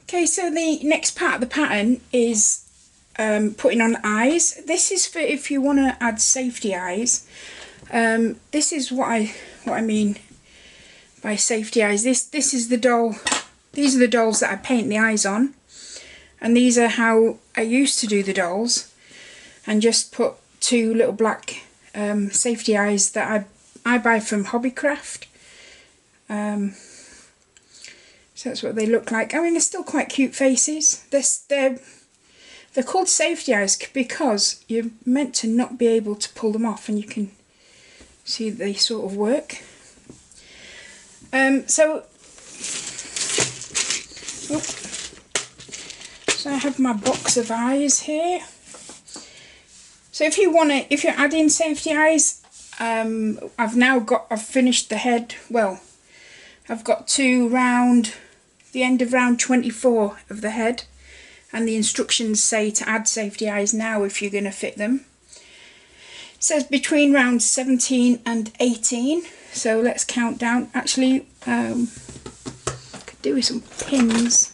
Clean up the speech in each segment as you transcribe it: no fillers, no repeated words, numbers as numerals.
Okay, so the next part of the pattern is putting on eyes. This is for if you want to add safety eyes. This is what I mean by safety eyes. This is the doll. These are the dolls that I paint the eyes on, and these are how I used to do the dolls, and just put two little black safety eyes that I buy from Hobbycraft. So that's what they look like. I mean, they're still quite cute faces. They're called safety eyes because you're meant to not be able to pull them off, and you can see they sort of work. So I have my box of eyes here. So if you're adding safety eyes, I've finished the head. Well, I've got to the end of round 24 of the head, and the instructions say to add safety eyes now if you're going to fit them. It says between round 17 and 18, so let's count down. Actually, I could do with some pins.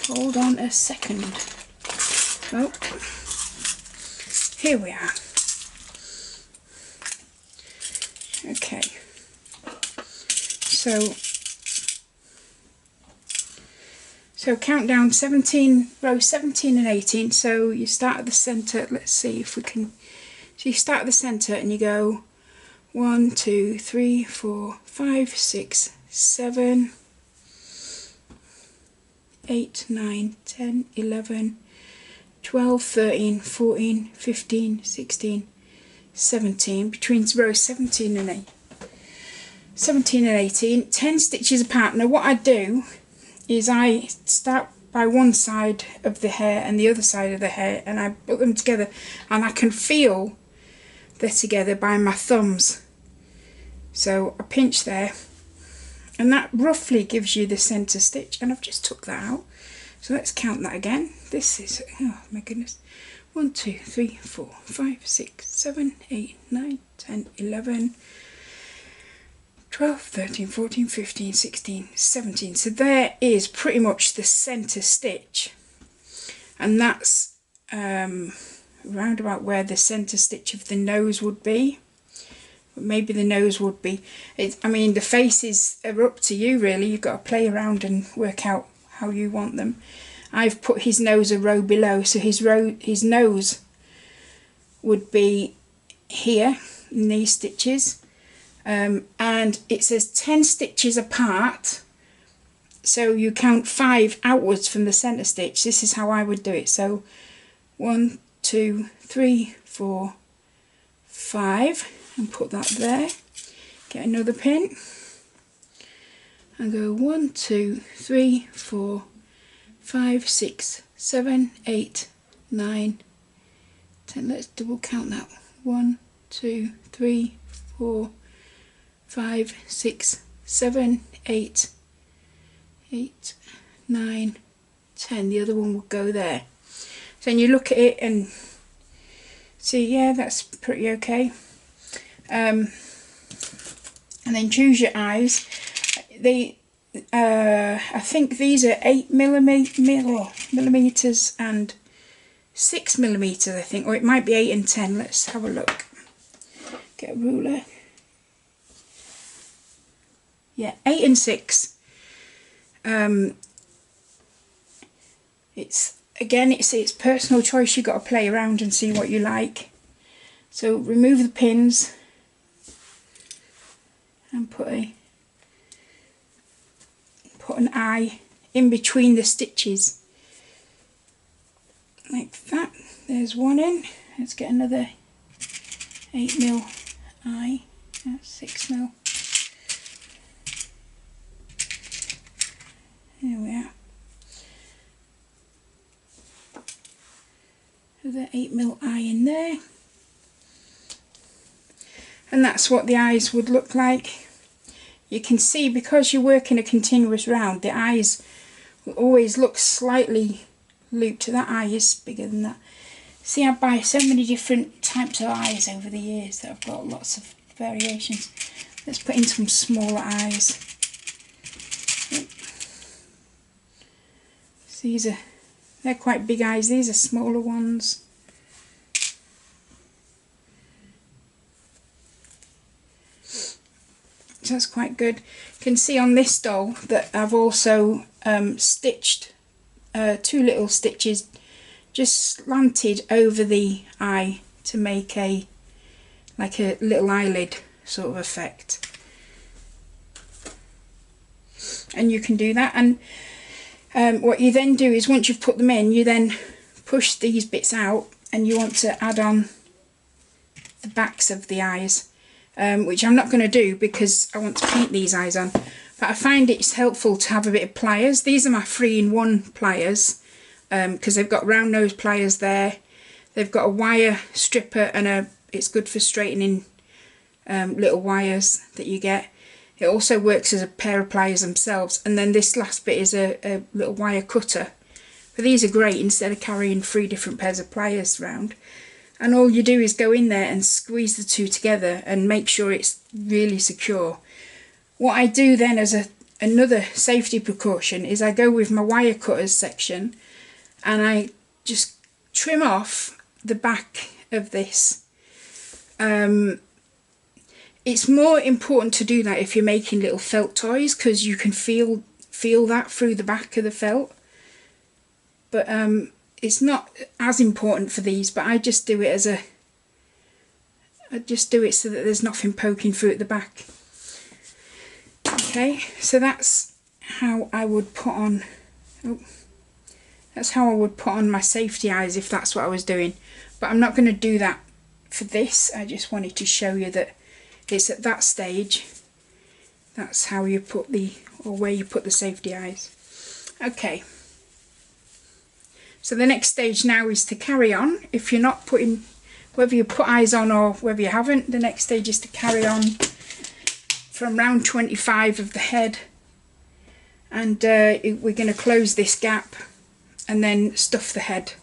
Hold on a second. Oh, here we are. Okay, so count down 17, row 17 and 18. So you start at the centre. Let's see if we can. So you start at the centre and you go 1, 2, 3, 4, 5, 6, 7, 8, 9, 10, 11, 12, 13, 14, 15, 16, 17. Between row 17 and 18, 10 stitches apart. Now what I do is I start by one side of the hair and the other side of the hair, and I put them together, and I can feel they're together by my thumbs. So I pinch there, and that roughly gives you the centre stitch, and I've just took that out. So let's count that again. This is, oh my goodness, 1, 2, 3, 4, 5, 6, 7, 8, 9, 10, 11, 12, 13, 14, 15, 16, 17. So there is pretty much the centre stitch, and that's round about where the centre stitch of the nose would be. Maybe the nose would be. I mean, the faces are up to you really. You've got to play around and work out how you want them. I've put his nose a row below, so his nose would be here in these stitches. And it says 10 stitches apart, so you count 5 outwards from the centre stitch. This is how I would do it. So 1, 2, 3, 4, 5, and put that there. Get another pin and go 1, 2, 3, 4, 5, 6, 7, 8, 9, 10. Let's double count that. 1, 2, 3, 4, 5, 6, 7, 8, 9, 10. The other one will go there. So then you look at it and see, yeah, that's pretty okay. And then choose your eyes. I think these are 8 millimeters and 6 millimeters, I think, or it might be 8 and 10. Let's have a look. Get a ruler. Yeah, 8 and 6. It's personal choice. You've got to play around and see what you like. So remove the pins and put an eye in between the stitches like that. There's one in. Let's get another 8mm eye. That's 6mm. There we are. Another 8mm eye in there. And that's what the eyes would look like. You can see, because you work in a continuous round, the eyes will always look slightly looped. That eye is bigger than that. See, I buy so many different types of eyes over the years that I've got lots of variations. Let's put in some smaller eyes. So they're quite big eyes, these are smaller ones. So that's quite good. You can see on this doll that I've also stitched 2 little stitches just slanted over the eye to make like a little eyelid sort of effect. And you can do that, and what you then do is once you've put them in, you then push these bits out and you want to add on the backs of the eyes, which I'm not going to do because I want to paint these eyes on, but I find it's helpful to have a bit of pliers. These are my 3-in-1 pliers because they've got round nose pliers there, they've got a wire stripper, and it's good for straightening little wires that you get. It also works as a pair of pliers themselves, and then this last bit is a little wire cutter. But these are great instead of carrying 3 different pairs of pliers around. And all you do is go in there and squeeze the 2 together and make sure it's really secure. What I do then as another safety precaution is I go with my wire cutters section and I just trim off the back of this. It's more important to do that if you're making little felt toys, because you can feel that through the back of the felt. But it's not as important for these, but I just do it I just do it so that there's nothing poking through at the back. Okay, so that's how I would put on my safety eyes if that's what I was doing. But I'm not going to do that for this. I just wanted to show you that it's at that stage. That's how you put where you put the safety eyes. Okay. So the next stage now is to carry on. If you're not putting, whether you put eyes on or whether you haven't, the next stage is to carry on from round 25 of the head, and we're going to close this gap and then stuff the head.